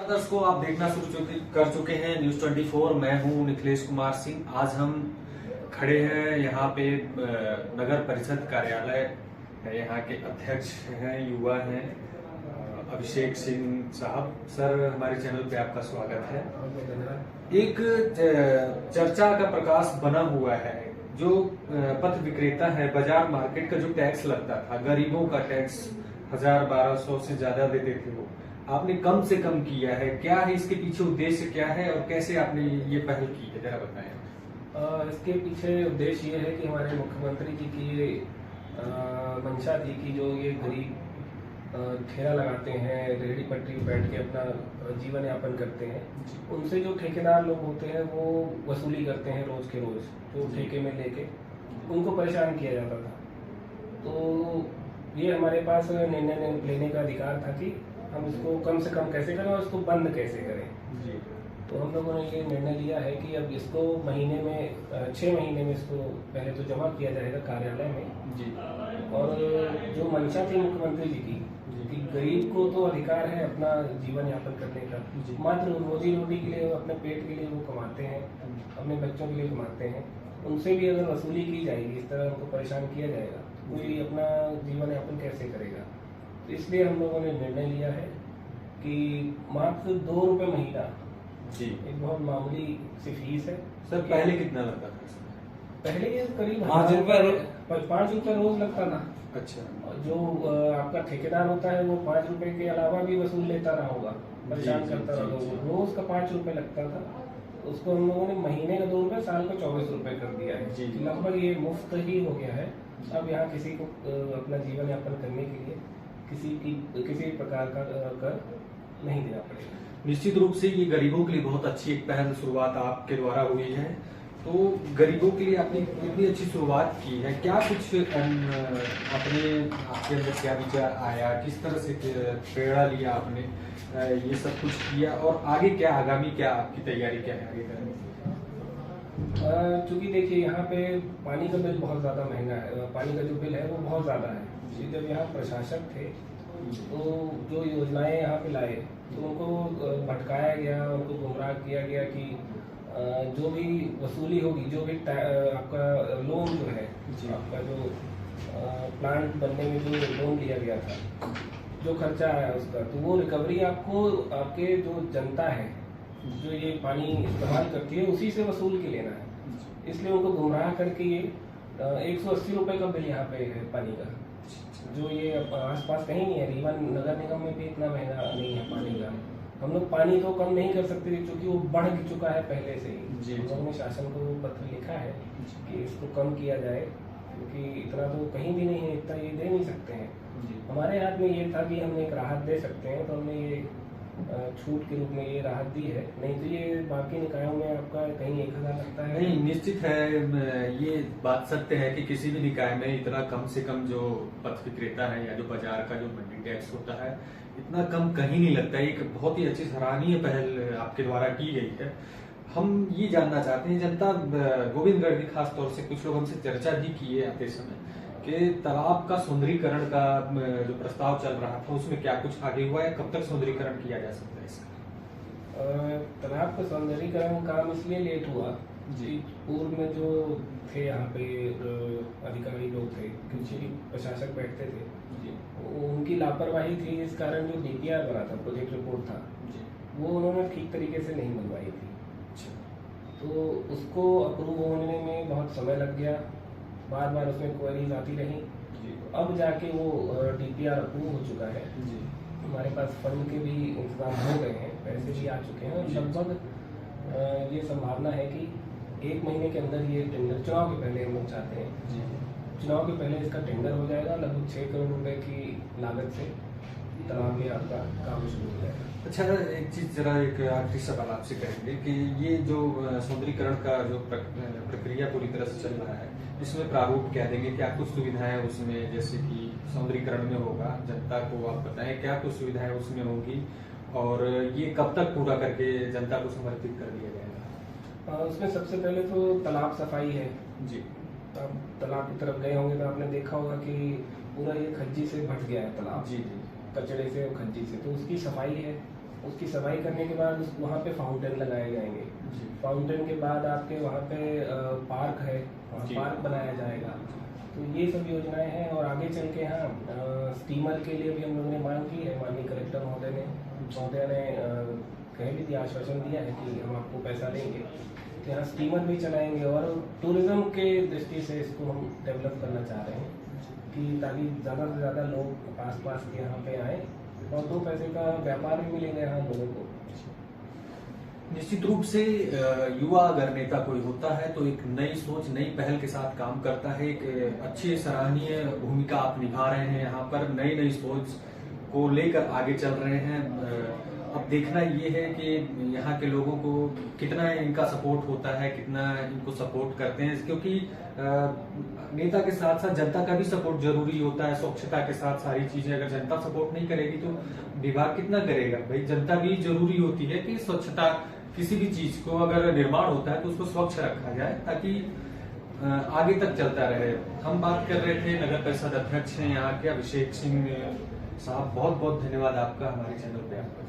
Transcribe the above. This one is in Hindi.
दर्शकों, आप देखना शुरू कर चुके हैं न्यूज 24। मैं हूं निखिलेश कुमार सिंह। आज हम खड़े हैं यहाँ पे नगर परिषद कार्यालय है। यहाँ के अध्यक्ष हैं, युवा हैं, अभिषेक सिंह साहब। सर, हमारे चैनल पे आपका स्वागत है। एक चर्चा का प्रकाश बना हुआ है, जो पथ विक्रेता है, बाजार मार्केट का जो टैक्स लगता था, गरीबों का टैक्स 1000-1200 से ज्यादा देते थे, वो आपने कम से कम किया है। क्या है इसके पीछे उद्देश्य, क्या है और कैसे आपने ये पहल की है, जरा बताएं। इसके पीछे उद्देश्य ये है कि हमारे मुख्यमंत्री जी की ये मंशा थी कि जो ये गरीब ठेला लगाते हैं, रेहड़ी पटरी बैठ के अपना जीवन यापन करते हैं, उनसे जो ठेकेदार लोग होते हैं वो वसूली करते हैं रोज के रोज, जो ठेके में लेके उनको परेशान किया जाता था। तो ये हमारे पास निर्णय लेने का अधिकार था कि हम इसको कम से कम कैसे करें और इसको बंद कैसे करें जी। तो हम लोगों ने ये निर्णय लिया है कि अब इसको महीने में 6 महीने में इसको पहले तो जमा किया जाएगा कार्यालय में जी। और जो मंशा थी मुख्यमंत्री जी की कि गरीब को तो अधिकार है अपना जीवन यापन करने का, मात्र रोजी रोटी के लिए, अपने पेट के लिए वो कमाते हैं, अपने बच्चों के लिए कमाते हैं, उनसे भी अगर वसूली की जाएगी, इस तरह उनको परेशान किया जाएगा, कोई अपना जीवन यापन कैसे करेगा। तो इसलिए हम लोगों ने निर्णय लिया है कि मात्र 2 रुपए महीना जी, एक बहुत मामूली सी फीस है। सर, पहले कितना लगता था? पहले ये करीब 5 रुपए रोज लगता था। अच्छा। जो आपका ठेकेदार होता है वो 5 रुपए के अलावा भी वसूल लेता रहा होगा, परेशान करता रहा होगा। रोज का 5 रुपए लगता था, उसको हम लोगों ने महीने का 2 रुपए, साल का 24 रुपए कर दिया है जी। लगभग ये मुफ्त ही हो गया है। अब यहाँ किसी को अपना जीवन यापन करने के लिए किसी प्रकार का कर नहीं देना पड़ेगा। निश्चित रूप से ये गरीबों के लिए बहुत अच्छी एक पहल शुरुआत आपके द्वारा हुई है। तो गरीबों के लिए आपने इतनी अच्छी शुरुआत की है, क्या कुछ अपने आपके अंदर क्या विचार आया, किस तरह से प्रेरणा लिया आपने, ये सब कुछ किया और आगे क्या, आगामी क्या आपकी तैयारी क्या है आगे करने की? चूंकि देखिए यहाँ पे पानी का बिल बहुत ज़्यादा महंगा है, पानी का जो बिल है वो बहुत ज़्यादा है। जब यहाँ प्रशासक थे तो जो योजनाएं यहाँ पे लाए तो उनको भटकाया गया, उनको गुमराह किया गया कि जो भी वसूली होगी, जो भी आपका लोन जो है, आपका जो प्लांट बनने में जो लोन लिया गया था, जो खर्चा आया उसका, तो वो रिकवरी आपको आपके जो जनता है जो ये पानी इस्तेमाल करती है उसी से वसूल के लेना है। इसलिए उनको गुमराह करके ये 180 रुपए का बिल यहाँ पे है पानी का, जो ये आसपास कहीं नहीं है। रीवा नगर निगम में भी इतना महंगा नहीं है पानी का। हम लोग पानी तो कम नहीं कर सकते क्योंकि वो बढ़ चुका है पहले से ही। हम लोगों ने शासन को पत्र लिखा है कि इसको कम किया जाए, क्योंकि इतना तो कहीं भी नहीं है, इतना ये दे नहीं सकते हैं। हमारे हाथ में ये था कि हम एक राहत दे सकते हैं, तो हमने ये छूट के रूप में ये राहत दी है। नहीं तो ये बाकी निकायों में आपका कहीं 1000 लगता है। नहीं, निश्चित है, ये बात सत्य है कि किसी भी निकाय में इतना कम से कम जो पथ विक्रेता है या जो बाजार का जो मंडी टैक्स होता है, इतना कम कहीं नहीं लगता है। एक बहुत ही अच्छी सराहनीय पहल आपके द्वारा की गई है। हम ये जानना चाहते हैं, जनता गोविंदगढ़ की खास तौर से कुछ लोग हमसे चर्चा भी किए आते समय कि तालाब का सौंदर्यीकरण का जो प्रस्ताव चल रहा था, उसमें क्या कुछ आगे हुआ है, कब तक सौंदर्यीकरण किया जा सकता है इसका? तालाब का सौंदर्यीकरण काम इसलिए लेट हुआ जी, पूर्व में जो थे यहाँ पे अधिकारी लोग थे, कृषि प्रशासक बैठते थे जी, उनकी लापरवाही थी। इस कारण जो DPR बना था, प्रोजेक्ट रिपोर्ट था जी, वो उन्होंने ठीक तरीके से नहीं बनवाई थी। तो उसको अप्रूव होने में बहुत समय लग गया, बार बार उसमें क्वेरीज आती रही। अब जाके वो DPR अप्रूव हो चुका है जी। हमारे पास फंड के भी इंतजाम हो गए हैं, पैसे भी आ चुके हैं। लगभग ये संभावना है कि 1 महीने के अंदर ये टेंडर, चुनाव के पहले हम लोग चाहते हैं जी, चुनाव के पहले इसका टेंडर हो जाएगा। लगभग 6 करोड़ रुपए की लागत से तालाब में आपका काम शुरू हो जाएगा। अच्छा, एक चीज जरा, एक आखिरी सवाल आपसे करेंगे कि ये जो सौंदर्यीकरण का जो प्रक्रिया पूरी तरह से चल रहा है, इसमें प्रारूप क्या देंगे, क्या कुछ सुविधाएं उसमें, जैसे कि सौंदर्यीकरण में होगा, जनता को आप बताएं क्या कुछ सुविधाएं उसमें होगी और ये कब तक पूरा करके जनता को समर्पित कर दिया जाएगा? उसमें सबसे पहले तो तालाब सफाई है जी। आप तालाब की तरफ गए होंगे तो आपने देखा होगा कि पूरा ये खज्जी से भट गया है तालाब जी जी, कचड़े से और खज्जी से, तो उसकी सफाई है। उसकी सफाई करने के बाद वहाँ पे फाउंटेन लगाए जाएंगे। फाउंटेन के बाद आपके वहाँ पे पार्क है, वहाँ पार्क बनाया जाएगा। तो ये सब योजनाएं हैं। और आगे चल के स्टीमर के लिए भी हम लोगों ने मांग की है। माननीय कलेक्टर महोदय ने कह भी दिया, आश्वासन दिया है कि हम आपको पैसा देंगे। तो यहाँ स्टीमर भी चलाएंगे और टूरिज्म के दृष्टि से इसको हम डेवलप करना चाह रहे हैं कि ताकि ज़्यादा से ज़्यादा लोग आस-पास के यहाँ पे आए और 2 पैसे का व्यापार भी मिलेगा यहाँ लोगों को। निश्चित रूप से युवा अगर नेता कोई होता है तो एक नई सोच, नई पहल के साथ काम करता है। एक अच्छी सराहनीय भूमिका आप निभा रहे हैं यहाँ पर, नई सोच को लेकर आगे चल रहे हैं। अब देखना ये है कि यहाँ के लोगों को कितना इनका सपोर्ट होता है, कितना इनको सपोर्ट करते हैं, क्योंकि नेता के साथ साथ जनता का भी सपोर्ट जरूरी होता है। स्वच्छता के साथ सारी चीजें, अगर जनता सपोर्ट नहीं करेगी तो विभाग कितना करेगा। भाई जनता भी जरूरी होती है कि स्वच्छता, किसी भी चीज को अगर निर्माण होता है तो उसको स्वच्छ रखा जाए ताकि आगे तक चलता रहे। हम बात कर रहे थे नगर परिषद अध्यक्ष हैं यहाँ के अभिषेक सिंह साहब। बहुत बहुत धन्यवाद आपका हमारे चैनल पे आपका।